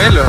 caramelo.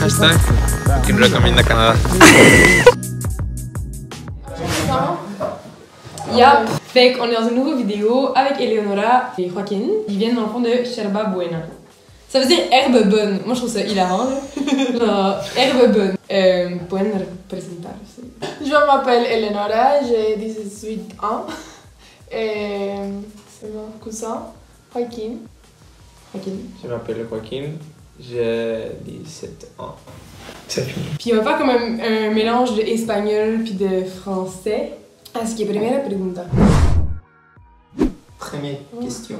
Hashtag qui me recommande Canada. Yep. Fait qu'on est dans une nouvelle vidéo avec Eleonora et Joaquin. Ils viennent dans le fond de Yerba Buena. Ça veut dire herbe bonne. Moi je trouve ça hilarant là. Genre, herbe bonne. Pueden presentarse. Je m'appelle Eleonora, j'ai 18 ans. Et c'est mon cousin, Joaquin. Je m'appelle Joaquin, j'ai 17 ans. C'est fini. Puis on va faire comme un mélange d'espagnol puis de français. Así que primera pregunta. Première question.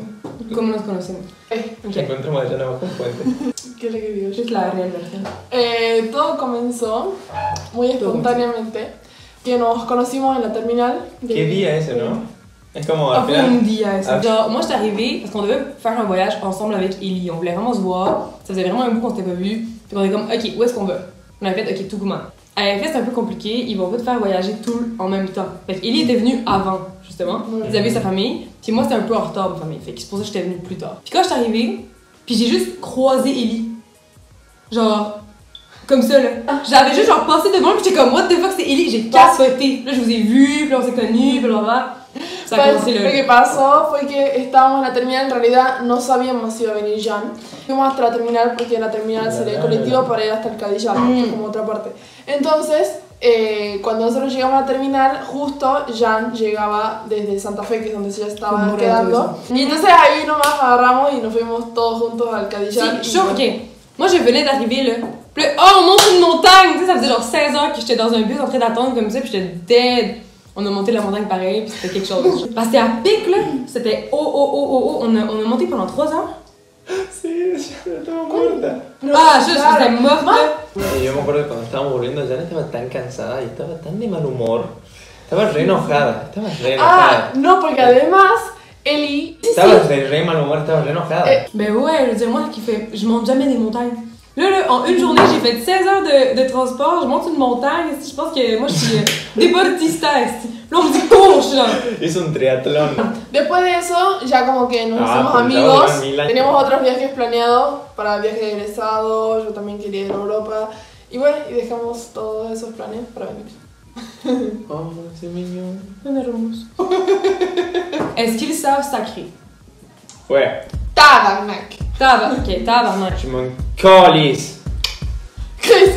¿Cómo nos conocemos? Te encuentro Mariana bajo un puente. ¿Qué es lo que digo yo? Es la real versión. Todo comenzó muy espontáneamente, que nos conocimos en la terminal. ¿Qué día ese, no? Es como al Après final. un dia, ça. Genre, moi j'étais arrivée parce qu'on devait faire un voyage ensemble avec Ellie. On voulait vraiment se voir. Ça faisait vraiment un bout qu'on s'était pas vu. Puis on était comme, ok, où est-ce qu'on va? On a fait, ok, Tucumán. Elle avait fait, c'est un peu compliqué. Ils vont pas te faire voyager tout en même temps. Fait qu'Ellie était venue avant, justement. Ils avaient sa famille. Puis moi, c'était un peu en retard, ma famille. Fait que c'est pour ça que j'étais venue plus tard. Puis quand j'étais arrivée, puis j'ai juste croisé Ellie. Genre, comme ça, là. J'avais juste genre passé devant, puis j'étais comme, what the fuck, c'est Ellie? J'ai capoté. Là, je vous ai vu, puis là, on s'est connus, puis là. Ça a commencé Lo que pasó fue que estábamos en la terminal, en realidad no sabíamos si iba a venir Jan. Fuimos hasta la terminal porque en la terminal sería el colectivo para ir hasta el Cadillal, que es como otra parte. Entonces, cuando nosotros llegamos a la terminal, justo Jan llegaba desde Santa Fe, que es donde se ya estaba quedando. Y entonces ahí nomás agarramos y nos fuimos todos juntos al Cadillal. Si, chaud, ok. Moi, je venais d'arriver là. Puis là, oh, on monte une montagne! Tu sais, ça faisait genre 16 heures que j'étais dans un bus en train d'attendre comme ça, puis j'étais dead. On a monté la montagne pareil, puis c'était quelque chose. Parce que c'était à pic là. C'était oh. On a monté pendant 3 heures. Sí, ya estaba muerta. Ah, je j'étais morte là. Y yo me acuerdo que cuando estábamos volviendo, Jan estaba tan cansada y estaba tan de mal humor. Estaba re enojada, Ah, no, porque además, Ellie... Estaba de re mal humor, estaba re enojada. Ben ouais, je veux dire, moi qui fais. Je monte jamais des montagnes. Là, en une journée, j'ai fait 16 heures de transport, je monte une montagne, je pense que moi je suis deportista. Là, on me dit cours, genre. Hizo un triatlón. Después de eso, ya como que nos hicimos amigos, teníamos otros viajes planeados para el viaje de egresado, yo también quería ir a Europa, y bueno, y dejamos todos esos planes para venir. Oh, c'est mignon. Un hermoso. Est-ce qu'ils savent sacré? Fuera. Tabarnak. Ok, tabarnak. Chimoncolis. Chris.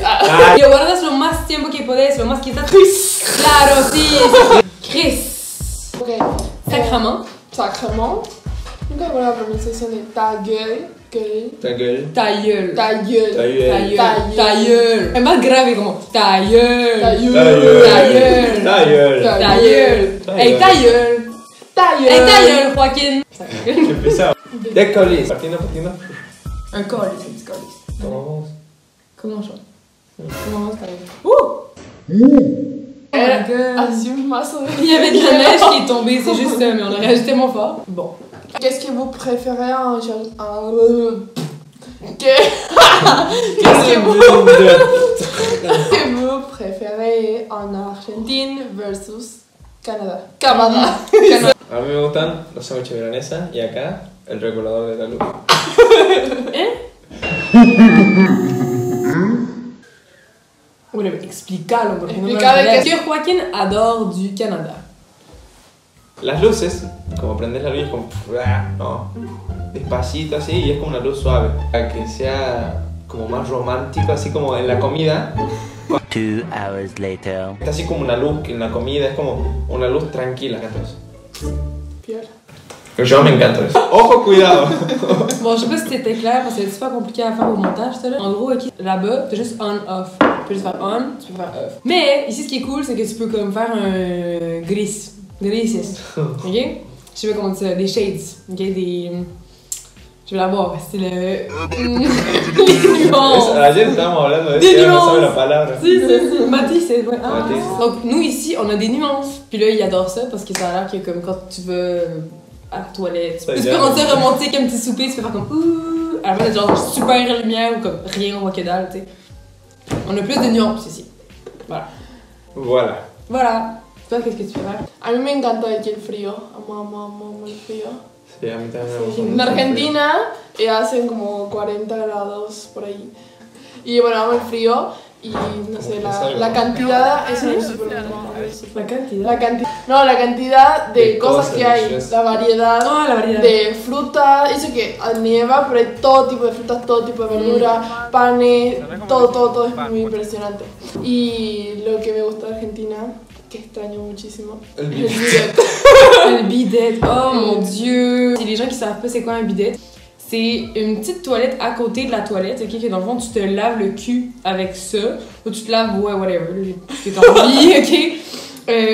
Yo, guardas lo más tiempo que podés, lo más que estás. Chris. Claro, sí. Chris. Ok. Sacrement. Sacrement. Nunca recuerdo la pronunciación de ta gueule. Ta gueule. Ta gueule. Ta gueule. Ta gueule. Ta gueule. Es más grave como ta gueule. Ta gueule. Ta gueule. Ta gueule. Ta gueule. Hey, ta gueule. Ta gueule. Hey, ta gueule, Joaquin. Qué pesado. De colis. Partiendo. Un colis, un colis. ¿Cómo vamos? Comment ça? Comment ça? Oh my god. Así un mazo de... Il y avait de la neige qui est tombée, c'est juste ça, mais on aurait ajouté tellement fort. Bon. Qu'est-ce que vous préférez en... Qu'est-ce que vous préférez en Argentine versus Canadá? Canadá. A mí me gustan los sándwiches milanesa y acá el regulador de la luz. Bueno, explícalo, porque no me Explica de acuerdo. Que Joaquin adore du Canada. Las luces, como prendes la luz, es como... No, despacito así y es como una luz suave. Para que sea como más romántico, así como en la comida. 2 hours later. Está así como una luz que en la comida es como una luz tranquila. Entonces. Pierre. Yo me encanta eso. Ojo, cuidado. Bon, je sais pas si c'était clair parce que c'est super compliqué à faire au montage, ça là. En gros, ok, là-bas, t'as juste on-off. Tu peux juste faire on, tu peux faire off. Mais ici, ce qui est cool, c'est que tu peux comme faire un grises. Ok? Je sais pas comment dire ça, des shades. Ok? Des. Je Je vais la voir, c'est le. Les nuances. Ayer estábamos hablando de Des eso y no nuances. sabe la palabra. Si, Matisse, c'est. Ouais. Ah. Matisse. Donc, nous ici, on a des nuances. Puis là, il adore ça parce que ça a l'air que, comme quand tu vas à la toilette, Ça, tu peux rendre ça romantique, un petit souper, tu peux faire comme ouh. À la fin, genre super lumière ou comme rien, on voit que dalle, tu sais. On a plus de nuances ici. Voilà. Voilà. Voilà. Toi, qu'est-ce que tu fais? A mí me encanta aquí el frío. Amo el frío. Sí, a mí también me Sí, gusta en mucho el frío. Argentina hacen como 40 grados por ahí. Y bueno, amo el frío y no sé, que salga. la cantidad es un super. La cantidad. La cantidad de De cosas cosas que hay, deliciosas. la variedad. Ah, la variedad. De fruta, eso que nieva, pero hay todo tipo de frutas, todo tipo de verdura, panes, todo es muy impresionante. Y lo que me gusta de Argentina, que extraño muchísimo, El es el bidet. bidet. Le bidet, oh mon dieu! Si les gens qui savent pas c'est quoi un bidet, c'est une petite toilette à côté de la toilette, ok? Que dans le fond, tu te laves le cul avec ça, ou tu te laves, ouais, whatever, ce que t'as envie, ok?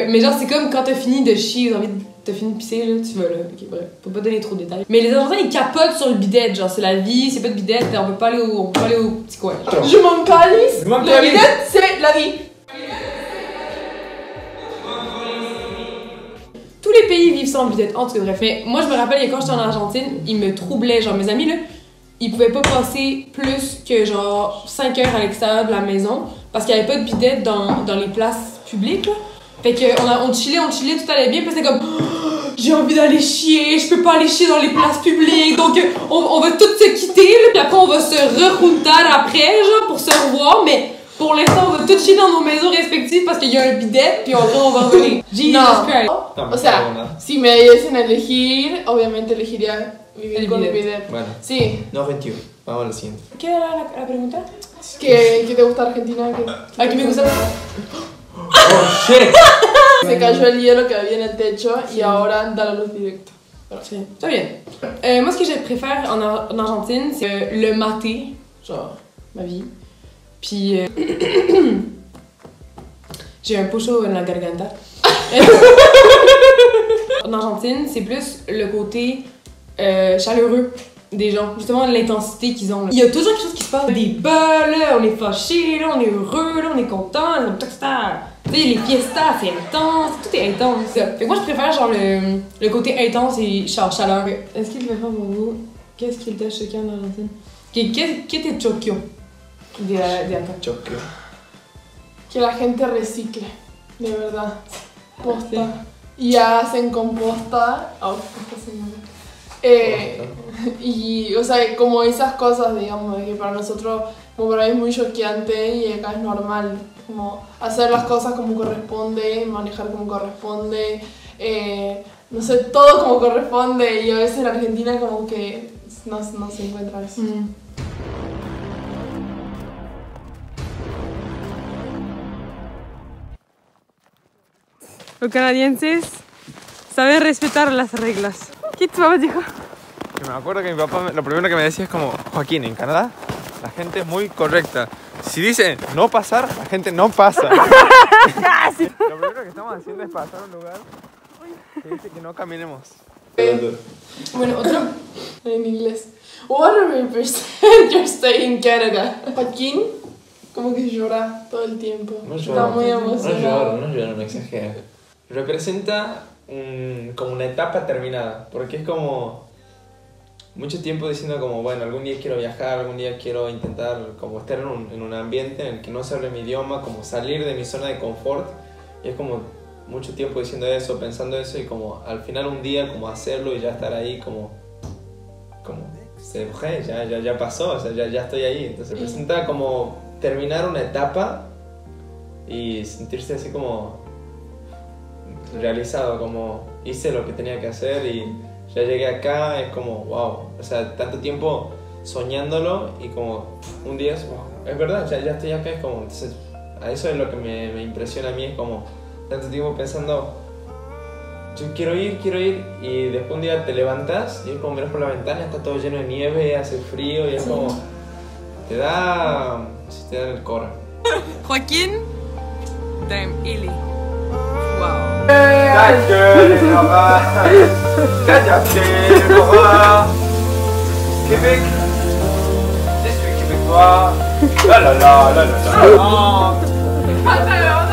Mais genre, c'est comme quand t'as fini de chier, t'as fini de pisser, là, tu vas là, ok, bref, faut pas donner trop de détails. Mais les Argentins, ils capotent sur le bidet, genre, c'est la vie, c'est pas de bidet, on peut pas aller au petit coin. Je m'en calisse, Je m'en le calisse. bidet, c'est la vie. Tous les pays vivent sans bidet, en tout cas, bref. Mais moi, je me rappelle que quand j'étais en Argentine, ils me troublaient. Genre, mes amis, là, ils pouvaient pas passer plus que genre 5 heures à l'extérieur de la maison parce qu'il y avait pas de bidet dans les places publiques, là. Fait que on chillait, tout allait bien, puis c'est comme j'ai envie d'aller chier, je peux pas aller chier dans les places publiques, donc on va tous se quitter, là, puis après on va se re-juntar après, genre, pour se revoir, mais pour l'instant, on va tous chier dans nos maisons respectives parce qu'il y a un bidet, puis après on va revenir. Jesus No. Christ. No, O sea, nada. si me diesen elegir, obviamente elegiría vivir El con el bidet. bidet. Bueno, Sí. no 21. Vamos a lo siguiente. ¿Qué era la pregunta? ¿Qué te gusta Argentina? Aquí me gusta. ¡Oh, shit! Se cayó el hielo que había en el techo y ahora da la luz directa. Sí, está bien. Moi, ce que je préfère en Argentine, c'est le maté, genre ma vie. Puis j'ai un pocho dans la garganta. En Argentine, c'est plus le côté chaleureux des gens, justement l'intensité qu'ils ont. Il y a toujours quelque chose qui se passe, des bas, là, on est fâchés, là, on est heureux, là, on est content, tu sais, les fiestas, c'est intense, tout est intense. Fait que moi, je préfère genre le côté intense et genre chaleur. Est-ce qu'il fait fort pour vous? Qu'est-ce qui était choquant en Argentine? ¿Qué te choqueó de acá? Choque. Que la gente recicle, de verdad. Posta. Y hacen composta. Oh, posta se llama. Y, o sea, como esas cosas, digamos, que para nosotros, como para mí es muy choqueante y acá es normal, como hacer las cosas como corresponde, manejar como corresponde, no sé, todo como corresponde, y a veces en Argentina como que no se encuentra eso. Los canadienses saben respetar las reglas. ¿Qué tu papá dijo? Me acuerdo que mi papá lo primero que me decía es como, Joaquín, en Canadá la gente es muy correcta. Si dice no pasar, la gente no pasa. Lo primero que estamos haciendo es pasar a un lugar que dice que no caminemos. Bueno, otro en inglés. What are you you're staying in Canada? Joaquín como que llora todo el tiempo. No Está lloro, muy emocionado. no lloro, no exagero. Representa como una etapa terminada, porque es como mucho tiempo diciendo como, bueno, algún día quiero viajar, algún día quiero intentar como estar en un ambiente en el que no se hable mi idioma, como salir de mi zona de confort, y es como mucho tiempo diciendo eso, pensando eso, y como al final un día como hacerlo y ya estar ahí como ya pasó, o sea, ya estoy ahí. Entonces representa como terminar una etapa y sentirse así como realizado, como hice lo que tenía que hacer y ya llegué acá, es como wow, o sea, tanto tiempo soñándolo y como un día es wow, es verdad, ya estoy acá, es como, entonces a eso es lo que me impresiona a mí, es como tanto tiempo pensando yo quiero ir y después un día te levantas y es como miras por la ventana, está todo lleno de nieve, hace frío y es como te da el cora. Joaquín, damn Ili. Wow. ¡Cállate, papá! ¡Cállate, papá! Québec. Je suis québécois. La la la la la la. Pantalón.